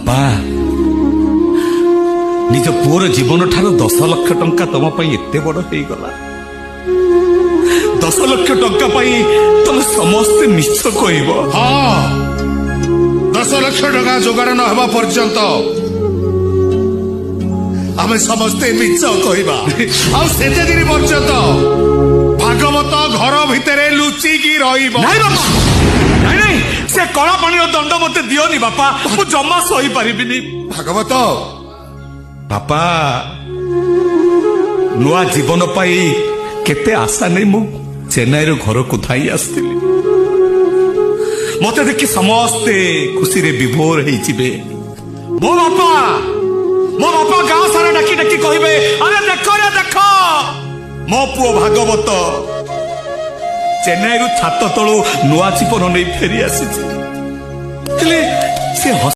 बापा निज पुअर जीवन ठार 10 लाख टंका तुम एते बड़ हो गला 10 लाख टंका तुम समस्ते मिछ कहब। हाँ 10 लाख टंका जोगाड़ न हवा पर्यंत आम समस्ते मिछ कहवा आते दिन पर्यंत भागवत घर भितर लुचिकी रही नहीं से कला पानी दंड मत दियोनी बापा मु जमा सही पारिबिनी। भागवत बापा नुआ जीवन पाई केते आशा नहीं मु चेन्नई घर को धाई आसली मत देखी समस्ते खुशी रे विभोर होइजिबे। मो बापा गाँ सारा डाकी डाकी कहबे अरे देख मो पुओ भागवत चेन्नई छात तलू नुआ जीवन नहीं फेरी आसी।